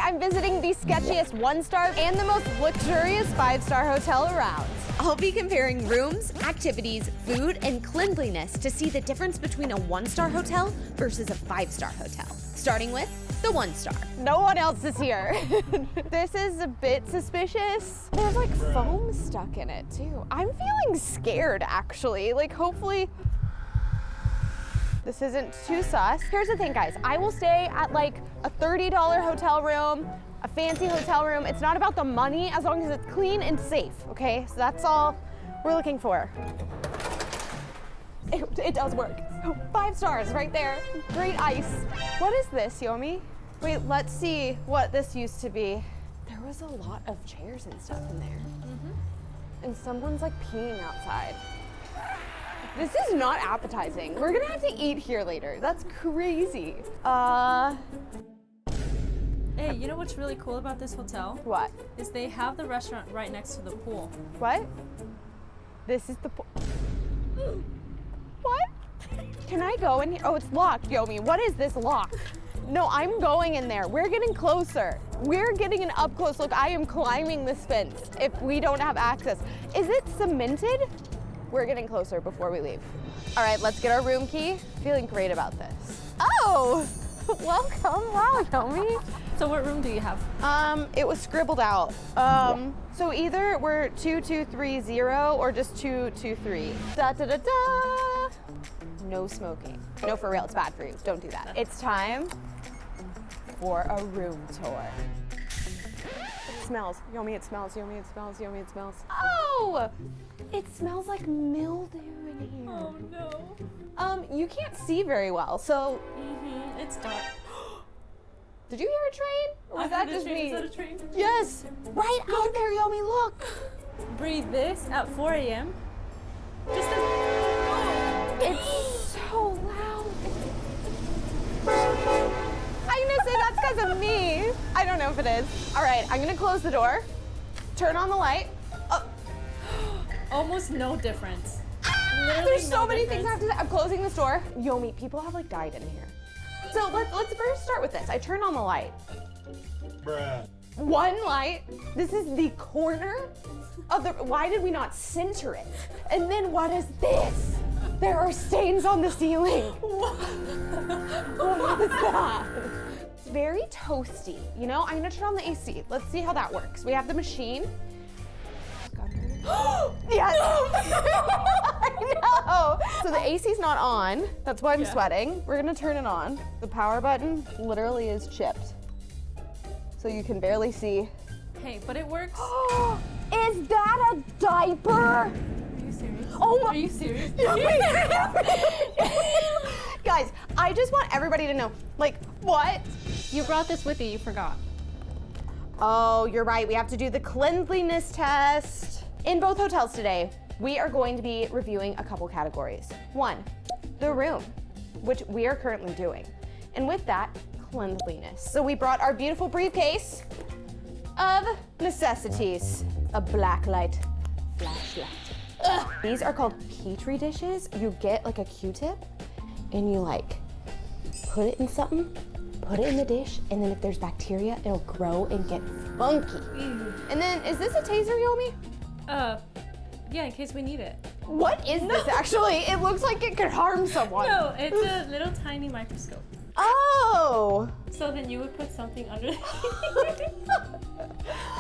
I'm visiting the sketchiest 1-star and the most luxurious 5-star hotel around. I'll be comparing rooms, activities, food, and cleanliness to see the difference between a 1-star hotel versus a 5-star hotel. Starting with the 1-star. No one else is here. This is a bit suspicious. There's like foam stuck in it too. I'm feeling scared actually. Like hopefully this isn't too sus. Here's the thing, guys. I will stay at like a $30 hotel room, a fancy hotel room. It's not about the money as long as it's clean and safe, okay? So that's all we're looking for. It does work. 5 stars right there. Great ice. What is this, Yomi? Wait, let's see what this used to be. There was a lot of chairs and stuff in there. And someone's like peeing outside. This is not appetizing. We're gonna have to eat here later. That's crazy. Hey, you know what's really cool about this hotel? What? Is they have the restaurant right next to the pool. What? This is the pool. What? Can I go in here? Oh, it's locked, Yomi. What is this lock? No, I'm going in there. We're getting closer. We're getting an up close look. I am climbing this fence if we don't have access. Is it cemented? We're getting closer before we leave. All right, let's get our room key. Feeling great about this. Oh, welcome. Wow, Yomi. So what room do you have? It was scribbled out. So either we're 2230 or just 223. Da da da da. No smoking. No, for real, it's bad for you. Don't do that. It's time for a room tour. It smells. Yomi, it smells. Yomi, it smells. Yomi, it smells. Oh! It smells like mildew in here. Oh no. You can't see very well, so. It's dark. Did you hear a train? Or was that just me? Is that a train? Yes. Right out there, Yomi, look. Breathe this at 4 a.m. Just as. It's so loud. I'm gonna say that's because of me. I don't know if it is. All right, I'm gonna close the door, turn on the light. Almost no difference. There's so many things I have to say. I'm closing this door. Yomi, people have like died in here. So let's first start with this. I turn on the light. Bruh. One light. This is the corner of the. Why did we not center it? And then what is this? There are stains on the ceiling. What is that? It's very toasty. You know, I'm gonna turn on the AC. Let's see how that works. We have the machine. Yes. I know. So the AC's not on. That's why I'm sweating. We're gonna turn it on. The power button literally is chipped. So you can barely see. Hey, but it works. Is that a diaper? Are you serious? Oh my. Are you serious? Guys, I just want everybody to know, like, what? You brought this with you, you forgot. Oh, you're right. We have to do the cleanliness test. In both hotels today, we are going to be reviewing a couple categories. One, the room, which we are currently doing. And with that, cleanliness. So we brought our beautiful briefcase of necessities. A black light, flashlight. Ugh. These are called Petri dishes. You get like a Q-tip and you like put it in something, put it in the dish, and then if there's bacteria, it'll grow and get funky. And then, is this a taser, Yomi? Yeah, in case we need it. What is this actually? It looks like it could harm someone. No, it's a little tiny microscope. Oh. So then you would put something under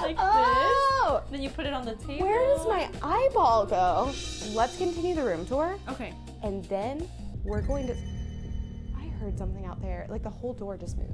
like Oh. this. Then you put it on the table. Where does my eyeball go? Let's continue the room tour. Okay. And then we're going to. I heard something out there. Like the whole door just moved.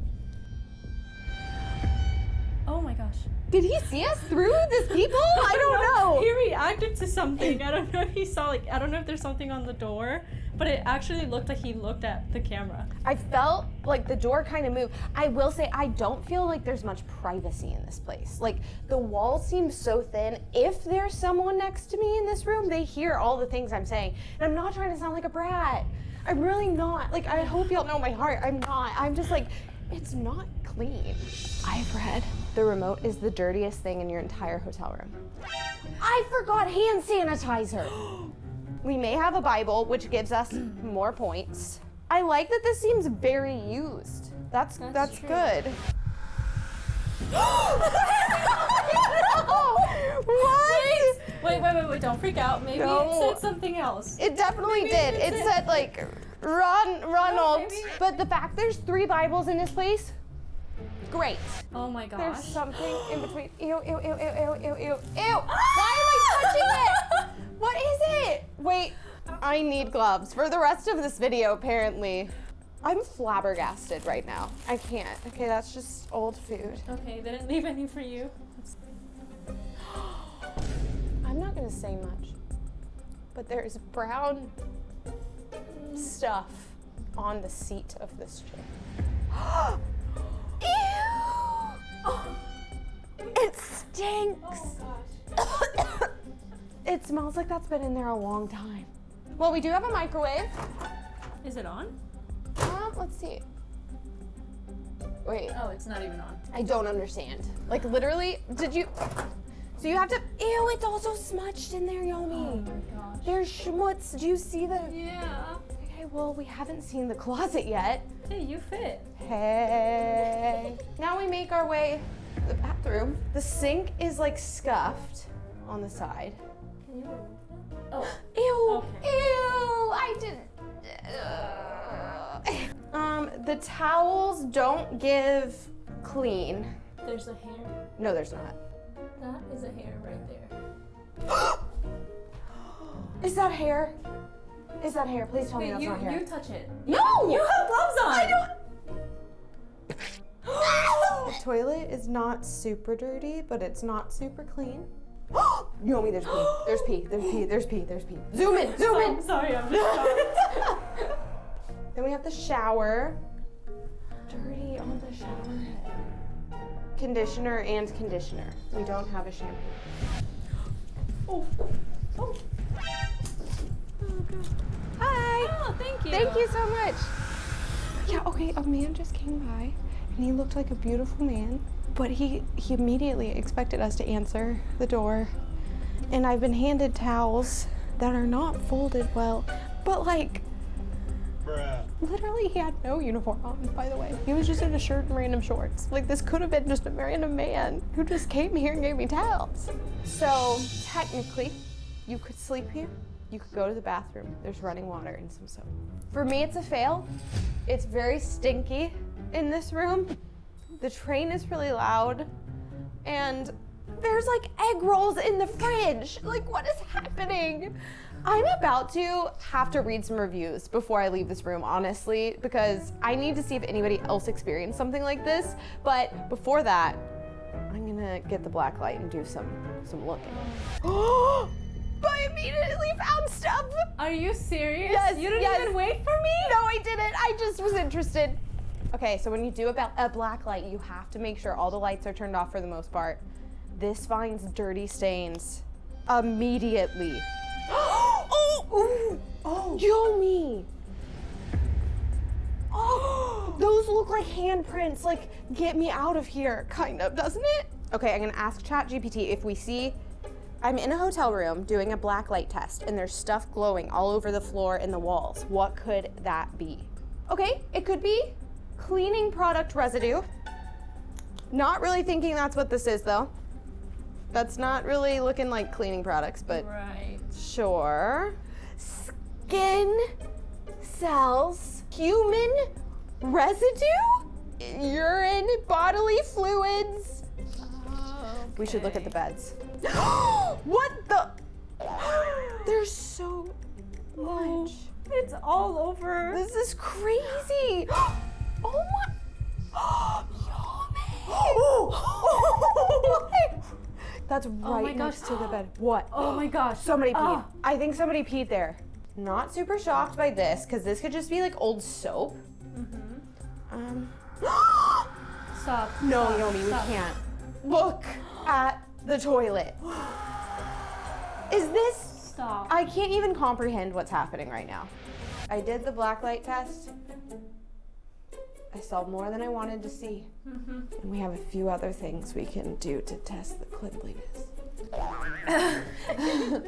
Oh my gosh. Did he see us through this people? I don't know. He reacted to something. I don't know if he saw, like, I don't know if there's something on the door, but it actually looked like he looked at the camera. I felt like the door kind of moved. I will say, I don't feel like there's much privacy in this place. Like, the walls seem so thin. If there's someone next to me in this room, they hear all the things I'm saying. And I'm not trying to sound like a brat. I'm really not. Like, I hope y'all know my heart. I'm not. I'm just like, it's not clean. I've read the remote is the dirtiest thing in your entire hotel room. I forgot hand sanitizer. We may have a Bible, which gives us more points. I like that this seems very used. That's true. good. What? Wait, don't freak out. Maybe No. it said something else. It definitely Maybe did. it It said- said like Ronald. maybe- But the fact there's 3 Bibles in this place, great. Oh my gosh. There's something in between. Ew, ew, ew, ew, ew, ew, ew. Ew! Why am I touching it? What is it? Wait, I need gloves for the rest of this video, apparently. I'm flabbergasted right now. I can't. Okay, that's just old food. Okay, they didn't leave any for you. I'm not gonna say much, but there's brown stuff on the seat of this chair. Ew! It stinks. Oh gosh. It smells like that's been in there a long time. Well, we do have a microwave. Is it on? Let's see. Wait, Oh, it's not even on. I don't understand. Like literally, did you? So you have to. Ew! It's also smudged in there, Oh Yomi. my gosh. There's schmutz. Do you see the? Yeah. Okay, well we haven't seen the closet yet. Hey, you fit. Hey. Now we make our way to the bathroom. The sink is like scuffed on the side. Can you? Oh. Ew! Okay. Ew! I didn't. The towels don't give clean. There's a hair. No, there's not. That is a hair right there. Is that hair? Is that hair? Please tell me Wait, that's not hair. you touch it. No! You have gloves on. I don't. The toilet is not super dirty, but it's not super clean. Yomi, there's pee. There's pee. There's pee. There's pee. There's pee. Zoom in. Zoom in. I'm sorry, I'm just shocked. Then we have the shower. Dirty on the shower head. Conditioner and conditioner. We don't have a shampoo. Oh. Oh. Hi. Oh, thank you. Thank you so much. Yeah, okay, a man just came by and he looked like a beautiful man, but he immediately expected us to answer the door. And I've been handed towels that are not folded well, but like, Bruh. literally he had no uniform on, by the way. He was just in a shirt and random shorts. Like this could have been just a random man who just came here and gave me towels. So technically, you could sleep here. You could go to the bathroom. There's running water and some soap. For me, it's a fail. It's very stinky in this room. The train is really loud. And there's like egg rolls in the fridge. Like, what is happening? I'm about to have to read some reviews before I leave this room, honestly, because I need to see if anybody else experienced something like this. But before that, I'm gonna get the black light and do some looking. But I immediately found stuff. Are you serious? Yes, You didn't yes. even wait for me? No, I didn't. I just was interested. Okay, so when you do a black light, you have to make sure all the lights are turned off for the most part. This finds dirty stains immediately. Oh, Yomi. Oh, those look like handprints. Like, get me out of here, kind of, doesn't it? Okay, I'm gonna ask ChatGPT if we see. I'm in a hotel room doing a black light test, and there's stuff glowing all over the floor and the walls. What could that be? Okay, it could be cleaning product residue. Not really thinking that's what this is, though. That's not really looking like cleaning products, but Right. sure. Skin cells, human residue, urine, bodily fluids. We should look at the beds. What the? There's so much. It's all over. This is crazy. Oh my. Yummy. That's right my gosh. next to the bed. What? Oh my gosh. Somebody peed. Ah. I think somebody peed there. Not super shocked by this, because this could just be like old soap. Stop. No, Stop. Yomi, we Stop. can't. Look at the toilet. Is this? Stop. I can't even comprehend what's happening right now. I did the black light test. I saw more than I wanted to see. And we have a few other things we can do to test the cleanliness.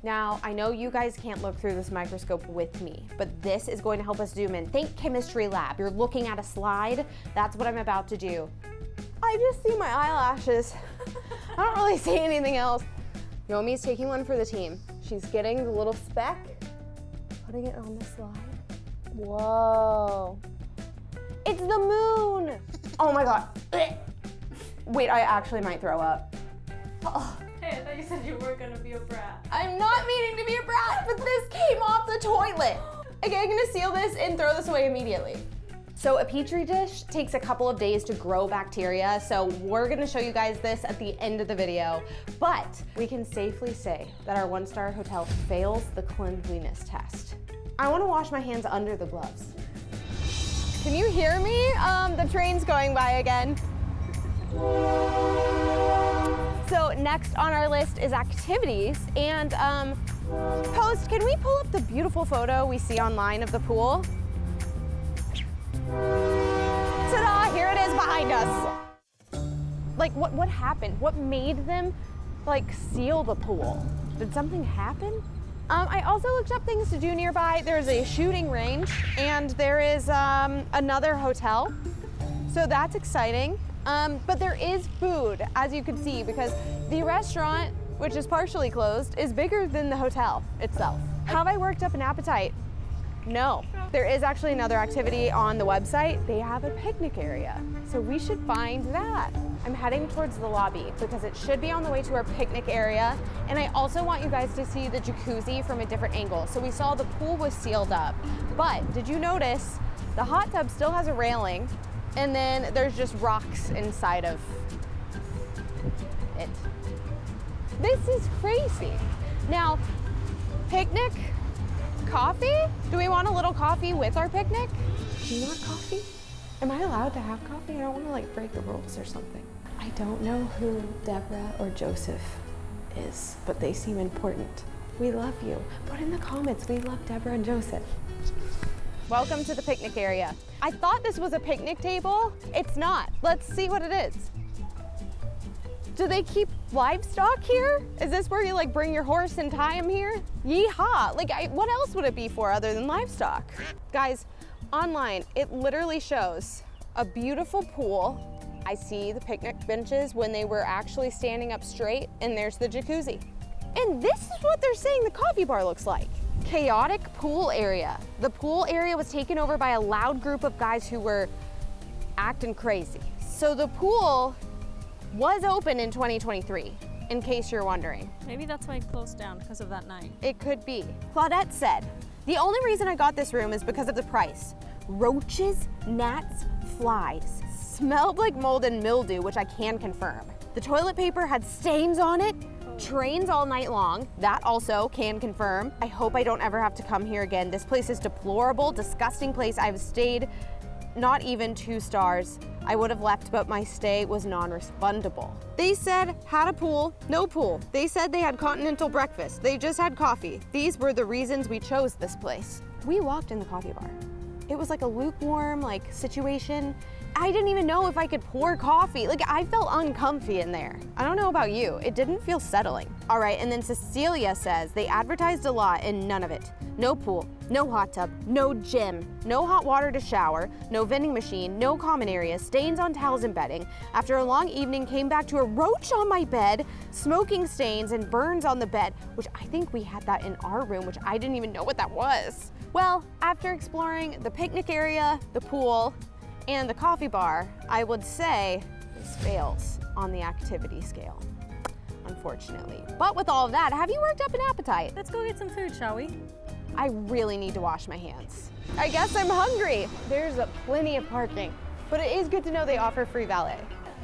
Now, I know you guys can't look through this microscope with me, but this is going to help us zoom in. Think chemistry lab. You're looking at a slide. That's what I'm about to do. I just see my eyelashes. I don't really see anything else. Yomi's taking one for the team. She's getting the little speck, putting it on the slide. Whoa. It's the moon. Oh my God. Wait, I actually might throw up. Oh. Hey, I thought you said you were gonna be a brat. I'm not meaning to be a brat, but this came off the toilet. Okay, I'm gonna seal this and throw this away immediately. So a petri dish takes a couple of days to grow bacteria, so we're gonna show you guys this at the end of the video. But we can safely say that our one-star hotel fails the cleanliness test. I wanna wash my hands under the gloves. Can you hear me? The train's going by again. So next on our list is activities, and Post, can we pull up the beautiful photo we see online of the pool? Ta-da, here it is behind us. Like, what happened? What made them, like, seal the pool? Did something happen? I also looked up things to do nearby. There's a shooting range, and there is another hotel. So that's exciting. But there is food, as you can see, because the restaurant, which is partially closed, is bigger than the hotel itself. Have I worked up an appetite? No. There is actually another activity on the website. They have a picnic area, so we should find that. I'm heading towards the lobby because it should be on the way to our picnic area. And I also want you guys to see the jacuzzi from a different angle. So we saw the pool was sealed up, but did you notice the hot tub still has a railing, and then there's just rocks inside of it. This is crazy. Now, picnic, coffee? Do we want a little coffee with our picnic? Do you want coffee? Am I allowed to have coffee? I don't want to like break the rules or something. I don't know who Deborah or Joseph is, but they seem important. We love you. Put in the comments, we love Deborah and Joseph. Welcome to the picnic area. I thought this was a picnic table. It's not. Let's see what it is. Do they keep livestock here? Is this where you like bring your horse and tie him here? Yeehaw, like what else would it be for other than livestock? Guys, online, it literally shows a beautiful pool. I see the picnic benches when they were actually standing up straight, and there's the jacuzzi. And this is what they're saying the coffee bar looks like. Chaotic pool area. The pool area was taken over by a loud group of guys who were acting crazy. So the pool was open in 2023, in case you're wondering. Maybe that's why it closed down, because of that night. It could be. Claudette said, the only reason I got this room is because of the price. Roaches, gnats, flies. Smelled like mold and mildew, which I can confirm. The toilet paper had stains on it. Trains all night long. That also can confirm. I hope I don't ever have to come here again. This place is deplorable, disgusting place. I've stayed not even 2 stars. I would have left, but my stay was non-refundable. They said had a pool, no pool. They said they had continental breakfast. They just had coffee. These were the reasons we chose this place. We walked in the coffee bar. It was like a lukewarm situation. I didn't even know if I could pour coffee. Like, I felt uncomfy in there. I don't know about you, it didn't feel settling. All right, and then Cecilia says they advertised a lot and none of it. No pool, no hot tub, no gym, no hot water to shower, no vending machine, no common areas, stains on towels and bedding. After a long evening, came back to a roach on my bed, smoking stains and burns on the bed, which I think we had that in our room, which I didn't even know what that was. Well, after exploring the picnic area, the pool, and the coffee bar, I would say this fails on the activity scale, unfortunately. But with all of that, have you worked up an appetite? Let's go get some food, shall we? I really need to wash my hands. I guess I'm hungry. There's plenty of parking, but it is good to know they offer free valet.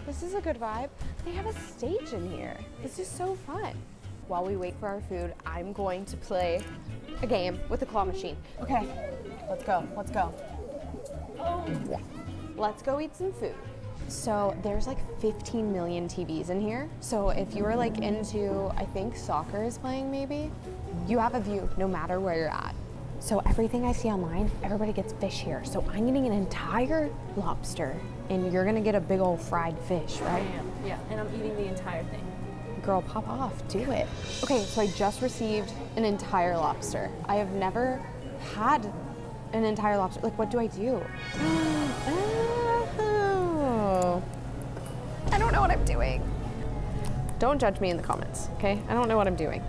This is a good vibe. They have a stage in here. This is so fun. While we wait for our food, I'm going to play a game with the claw machine. Okay, let's go, let's go. Oh. Let's go eat some food. So there's like 15 million TVs in here. So if you were like into, I think soccer is playing maybe, you have a view no matter where you're at. So everything I see online, everybody gets fish here. So I'm getting an entire lobster and you're gonna get a big old fried fish, right? I am, yeah, and I'm eating the entire thing. Girl, pop off, do it. Okay, so I just received an entire lobster. I have never had an entire lobster. Like, what do I do? Oh. I'm doing. Don't judge me in the comments, okay? I don't know what I'm doing,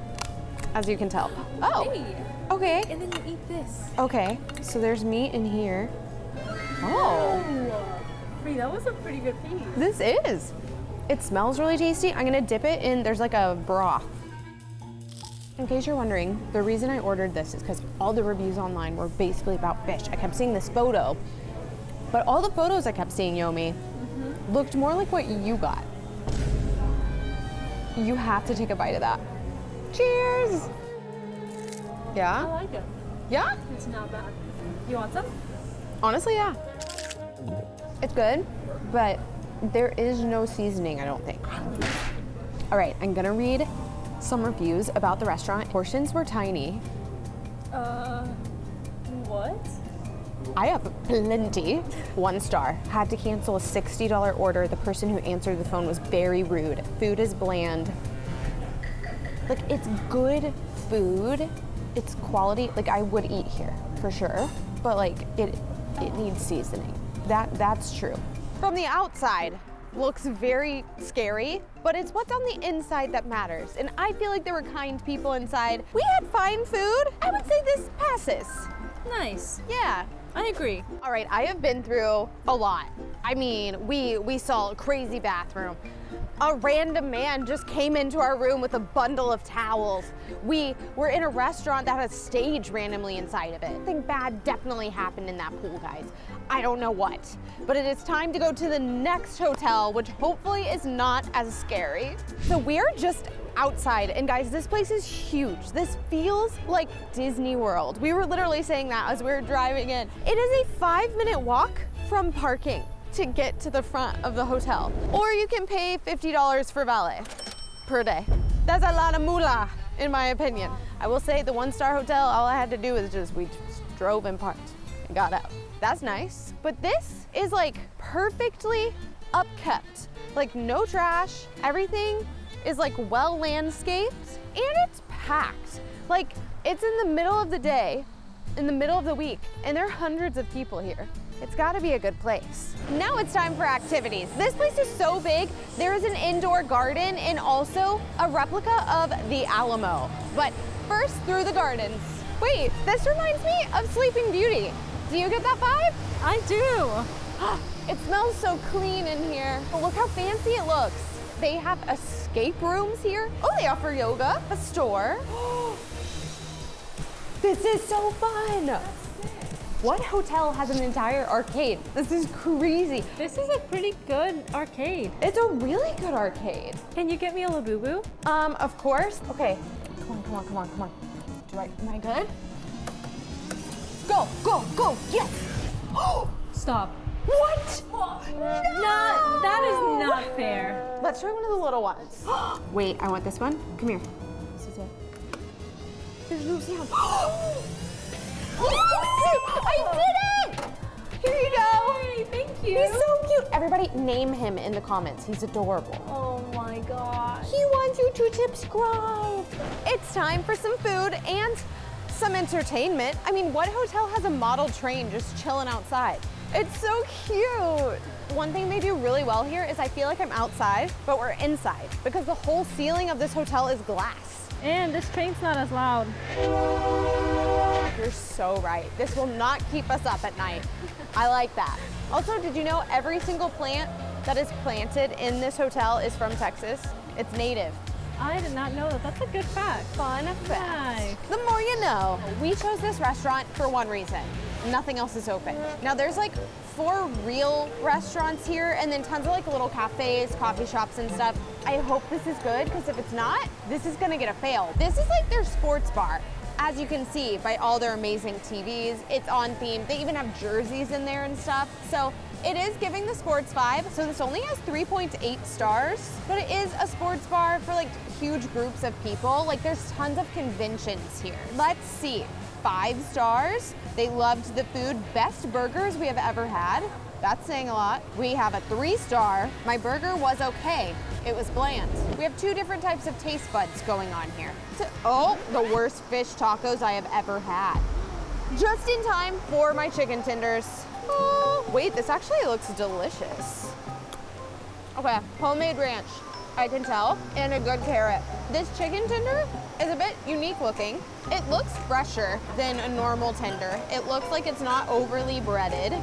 as you can tell. Oh, Hey. okay. And then you eat this. Okay, so there's meat in here. Oh, Wait, that was a pretty good piece. this is. It smells really tasty. I'm gonna dip it in, there's like a broth. In case you're wondering, the reason I ordered this is because all the reviews online were basically about fish. I kept seeing this photo, but all the photos I kept seeing, Yomi, looked more like what you got. You have to take a bite of that. Cheers! I Yeah? like it. Yeah? It's not bad. You want some? Honestly, yeah. It's good, but there is no seasoning, I don't think. All right, I'm gonna read some reviews about the restaurant. Portions were tiny. What? I have plenty. 1 star. Had to cancel a $60 order. The person who answered the phone was very rude. Food is bland. Like, it's good food. It's quality. Like, I would eat here for sure, but like it needs seasoning. That's true. From the outside, looks very scary, but it's what's on the inside that matters. And I feel like there were kind people inside. We had fine food. I would say this passes. Nice. Yeah. I agree. All right, I have been through a lot. I mean, we saw a crazy bathroom. A random man just came into our room with a bundle of towels. We were in a restaurant that had a stage randomly inside of it. Something bad definitely happened in that pool, guys. I don't know what, but it is time to go to the next hotel, which hopefully is not as scary. So we're just outside, and guys, this place is huge. This feels like Disney World. We were literally saying that as we were driving in. It is a 5-minute walk from parking to get to the front of the hotel. Or you can pay $50 for valet per day. That's a lot of moolah, in my opinion. I will say the 1-star hotel, all I had to do was we just drove and parked and got out. That's nice, but this is like perfectly upkept. Like no trash, everything is like well landscaped, and it's packed. Like it's in the middle of the day, in the middle of the week, and there are hundreds of people here. It's gotta be a good place. Now it's time for activities. This place is so big, there is an indoor garden and also a replica of the Alamo. But first, through the gardens. Wait, this reminds me of Sleeping Beauty. Do you get that vibe? I do. It smells so clean in here. But look how fancy it looks. They have escape rooms here. Oh, they offer yoga, a store. This is so fun. What hotel has an entire arcade? This is crazy. This is a pretty good arcade. It's a really good arcade. Can you get me a Labubu? Of course. Okay, come on. Am I good? Go, yes. Stop. What? That is not fair. Let's try one of the little ones. Wait, I want this one. Come here. This is it. There's no sound. I did it! Here you go. Hey, thank you. He's so cute. Everybody name him in the comments. He's adorable. Oh my gosh. He wants you to subscribe. It's time for some food and some entertainment. I mean, what hotel has a model train just chilling outside? It's so cute. One thing they do really well here is I feel like I'm outside, but we're inside because the whole ceiling of this hotel is glass. And this train's not as loud. You're so right. This will not keep us up at night. I like that. Also, did you know every single plant that is planted in this hotel is from Texas? It's native. I did not know that. That's a good fact. Fun fact. Nice. The more you know. We chose this restaurant for one reason. Nothing else is open. Now there's like 4 real restaurants here and then tons of like little cafes, coffee shops and stuff. I hope this is good because if it's not, this is gonna get a fail. This is like their sports bar. As you can see by all their amazing TVs, it's on theme. They even have jerseys in there and stuff. So it is giving the sports vibe. So this only has 3.8 stars, but it is a sports bar for like huge groups of people. Like there's tons of conventions here. Let's see, 5 stars. They loved the food, best burgers we have ever had. That's saying a lot. We have a 3-star. My burger was okay. It was bland. We have 2 different types of taste buds going on here. Oh, the worst fish tacos I have ever had. Just in time for my chicken tenders. Oh, wait, this actually looks delicious. Okay, homemade ranch, I can tell, and a good carrot. This chicken tender is a bit unique looking. It looks fresher than a normal tender. It looks like it's not overly breaded.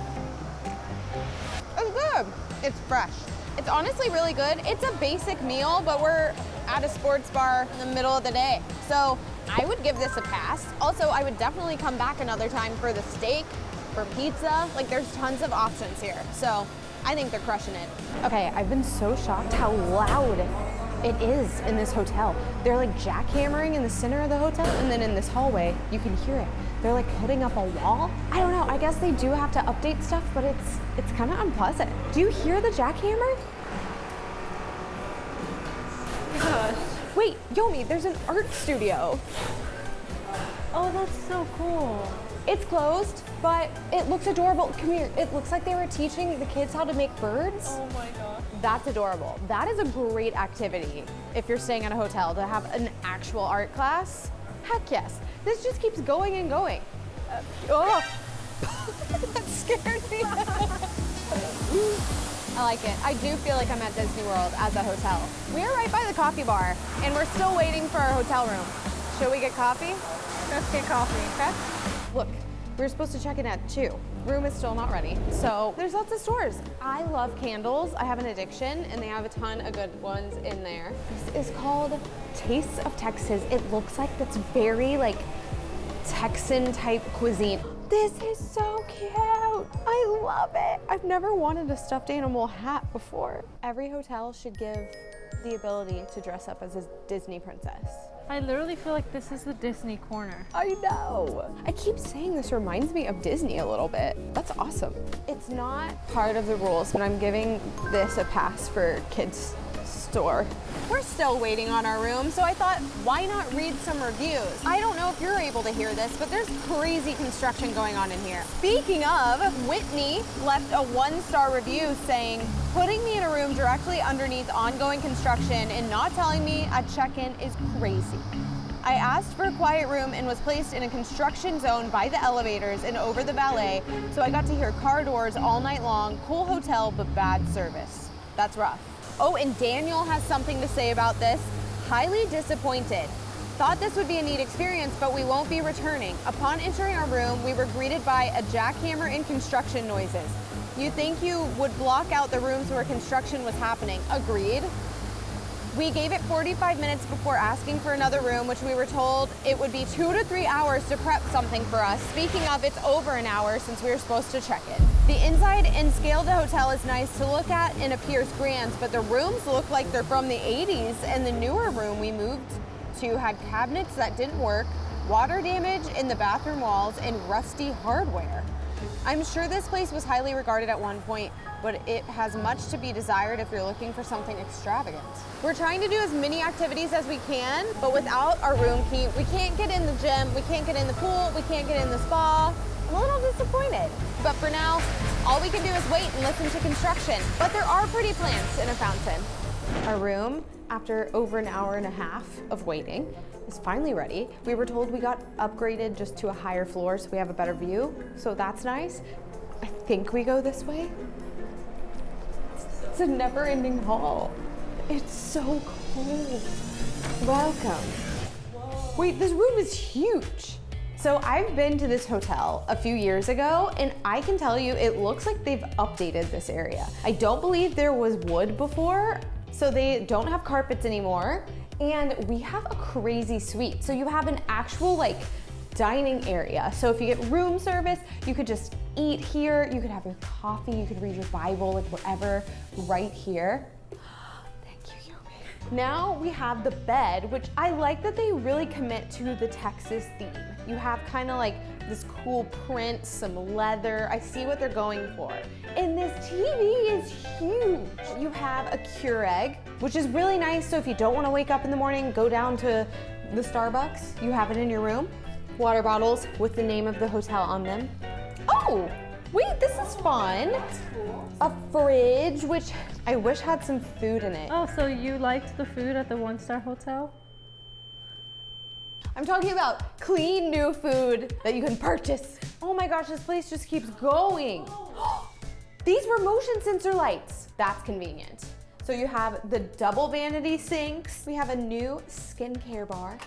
It's good. It's fresh. It's honestly really good. It's a basic meal, but we're at a sports bar in the middle of the day. So I would give this a pass. Also, I would definitely come back another time for the steak, for pizza. Like, there's tons of options here. So I think they're crushing it. Okay, I've been so shocked how loud it is in this hotel. They're like jackhammering in the center of the hotel, and then in this hallway, you can hear it. They're like putting up a wall. I don't know, I guess they do have to update stuff, but it's kind of unpleasant. Do you hear the jackhammer? Gosh. Wait, Yomi, there's an art studio. Oh, that's so cool. It's closed, but it looks adorable. Come here, it looks like they were teaching the kids how to make birds. Oh my god. That's adorable. That is a great activity if you're staying at a hotel, to have an actual art class. Heck yes. This just keeps going and going. Oh, that scared me. I like it. I do feel like I'm at Disney World as a hotel. We're right by the coffee bar, and we're still waiting for our hotel room. Should we get coffee? Let's get coffee. Okay. Look, we were supposed to check in at 2. Room is still not ready. So there's lots of stores. I love candles. I have an addiction, and they have a ton of good ones in there. This is called Tastes of Texas. It looks like that's very like Texan type cuisine. This is so cute. I love it. I've never wanted a stuffed animal hat before. Every hotel should give the ability to dress up as a Disney princess. I literally feel like this is the Disney corner. I know. I keep saying this reminds me of Disney a little bit. That's awesome. It's not part of the rules, but I'm giving this a pass for kids' store. We're still waiting on our room, so I thought, why not read some reviews? I don't know if you're able to hear this, but there's crazy construction going on in here. Speaking of, Whitney left a 1-star review saying, putting me in a room directly underneath ongoing construction and not telling me at check-in is crazy. I asked for a quiet room and was placed in a construction zone by the elevators and over the valet, so I got to hear car doors all night long. Cool hotel, but bad service. That's rough. Oh, and Daniel has something to say about this. Highly disappointed. Thought this would be a neat experience, but we won't be returning. Upon entering our room, we were greeted by a jackhammer and construction noises. You think you would block out the rooms where construction was happening. Agreed. We gave it 45 minutes before asking for another room, which we were told it would be 2 to 3 hours to prep something for us. Speaking of, it's over an hour since we were supposed to check in. The inside and scale of the hotel is nice to look at and appears grand, but the rooms look like they're from the 80s, and the newer room we moved to had cabinets that didn't work, water damage in the bathroom walls, and rusty hardware. I'm sure this place was highly regarded at one point, but it has much to be desired if you're looking for something extravagant. We're trying to do as many activities as we can, but without our room key, we can't get in the gym, we can't get in the pool, we can't get in the spa. I'm a little disappointed. But for now, all we can do is wait and listen to construction. But there are pretty plants in a fountain. Our room, after over an hour and a half of waiting, is finally ready. We were told we got upgraded just to a higher floor so we have a better view, so that's nice. I think we go this way. It's a never-ending hall. It's so cool. Welcome. Wait, this room is huge. So I've been to this hotel a few years ago, and I can tell you it looks like they've updated this area. I don't believe there was wood before, so they don't have carpets anymore. And we have a crazy suite. So you have an actual like dining area. So if you get room service, you could just eat here. You could have your coffee, you could read your Bible, like whatever, right here. Thank you, Yomi. Now we have the bed, which I like that they really commit to the Texas theme. You have kind of like this cool print, some leather. I see what they're going for. And this TV is huge. You have a Keurig, which is really nice. So if you don't want to wake up in the morning, go down to the Starbucks. You have it in your room. Water bottles with the name of the hotel on them. Oh, wait, this is fun. That's cool. A fridge, which I wish had some food in it. Oh, so you liked the food at the 1-star hotel? I'm talking about clean new food that you can purchase. Oh my gosh, this place just keeps going. These were motion sensor lights. That's convenient. So you have the double vanity sinks. We have a new skincare bar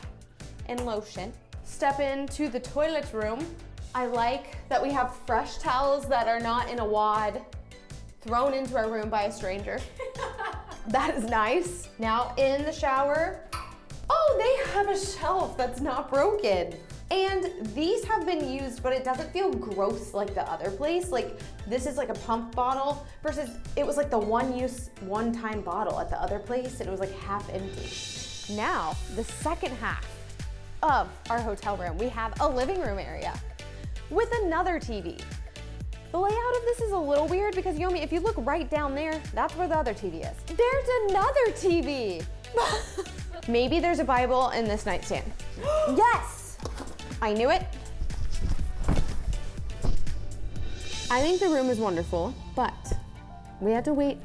and lotion. Step into the toilet room. I like that we have fresh towels that are not in a wad thrown into our room by a stranger. That is nice. Now in the shower, oh, they have a shelf that's not broken. And these have been used, but it doesn't feel gross like the other place. Like this is like a pump bottle versus it was like the one-time bottle at the other place and it was like half empty. Now, the second half of our hotel room, we have a living room area with another TV. The layout of this is a little weird because Yomi, if you look right down there, that's where the other TV is. There's another TV. Maybe there's a Bible in this nightstand. Yes, I knew it. I think the room is wonderful, but we had to wait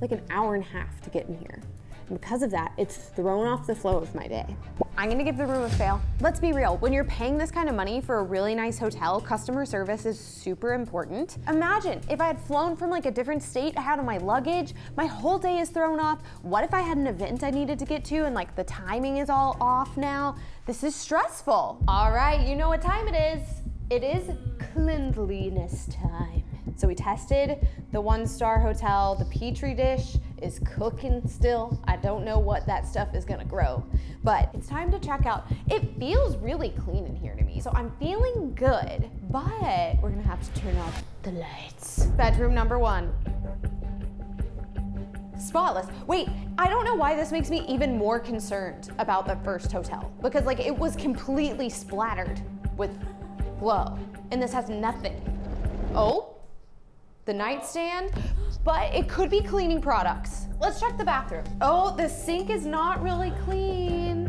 like an hour and a half to get in here. And because of that, it's thrown off the flow of my day. I'm gonna give the room a fail. Let's be real, when you're paying this kind of money for a really nice hotel, customer service is super important. Imagine if I had flown from like a different state, I had all my luggage, my whole day is thrown off. What if I had an event I needed to get to and like the timing is all off now? This is stressful. All right, you know what time it is. It is cleanliness time. So we tested the one-star hotel. The Petri dish is cooking still. I don't know what that stuff is gonna grow, but it's time to check out. It feels really clean in here to me, so I'm feeling good, but we're gonna have to turn off the lights. Bedroom number 1. Spotless. Wait, I don't know why this makes me even more concerned about the first hotel, because like it was completely splattered with glow, and this has nothing. Oh, the nightstand, but it could be cleaning products. Let's check the bathroom. Oh, the sink is not really clean.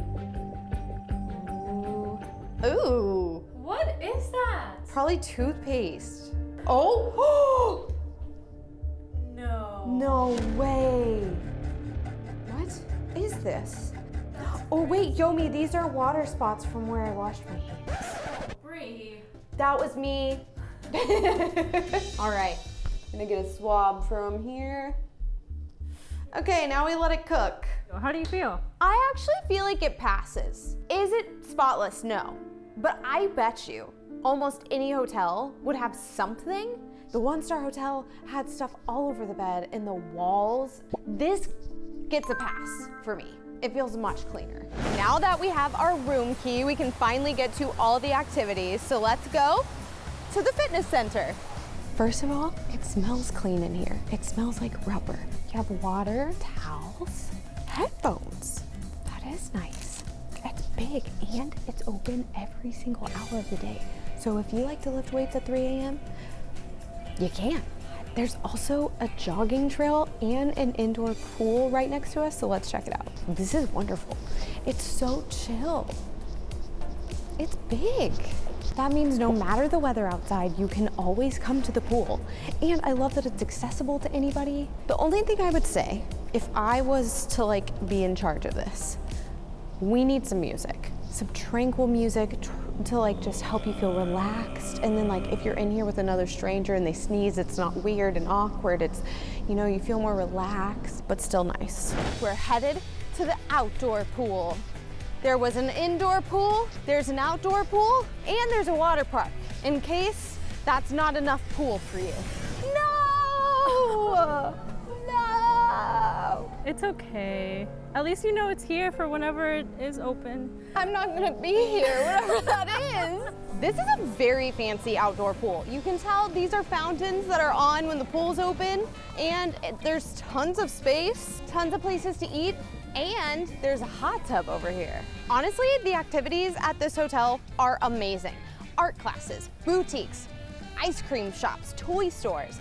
Ooh. What is that? Probably toothpaste. Oh, No. no way. What is this? Oh wait, Yomi, these are water spots from where I washed my hands. Bree. That was me. All right, I'm gonna get a swab from here. Okay, now we let it cook. How do you feel? I actually feel like it passes. Is it spotless? No. But I bet you almost any hotel would have something. The one-star hotel had stuff all over the bed and the walls. This gets a pass for me. It feels much cleaner. Now that we have our room key, we can finally get to all the activities. So let's go to the fitness center. First of all, it smells clean in here. It smells like rubber. You have water, towels, headphones. That is nice. It's big and it's open every single hour of the day. So if you like to lift weights at 3 a.m., you can. There's also a jogging trail and an indoor pool right next to us, so let's check it out. This is wonderful. It's so chill. It's big. That means no matter the weather outside, you can always come to the pool. And I love that it's accessible to anybody. The only thing I would say, if I was to like be in charge of this, we need some music, some tranquil music to like just help you feel relaxed. And then like if you're in here with another stranger and they sneeze, it's not weird and awkward. It's, you know, you feel more relaxed, but still nice. We're headed to the outdoor pool. There was an indoor pool, there's an outdoor pool, and there's a water park, in case that's not enough pool for you. No! No! It's okay. At least you know it's here for whenever it is open. I'm not gonna be here, whatever that is. This is a very fancy outdoor pool. You can tell these are fountains that are on when the pool's open, and there's tons of space, tons of places to eat, and there's a hot tub over here. Honestly, the activities at this hotel are amazing. Art classes, boutiques, ice cream shops, toy stores,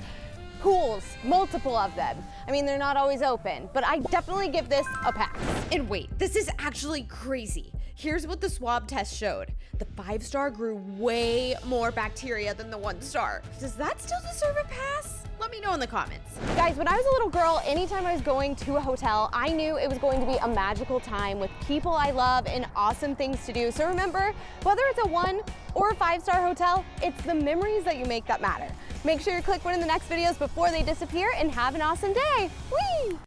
pools, multiple of them. I mean, they're not always open, but I definitely give this a pass. And wait, this is actually crazy. Here's what the swab test showed. The 5-star grew way more bacteria than the 1-star. Does that still deserve a pass? Let me know in the comments. Guys, when I was a little girl, anytime I was going to a hotel, I knew it was going to be a magical time with people I love and awesome things to do. So remember, whether it's a 1 or a 5-star hotel, it's the memories that you make that matter. Make sure you click one of the next videos before they disappear and have an awesome day. Whee!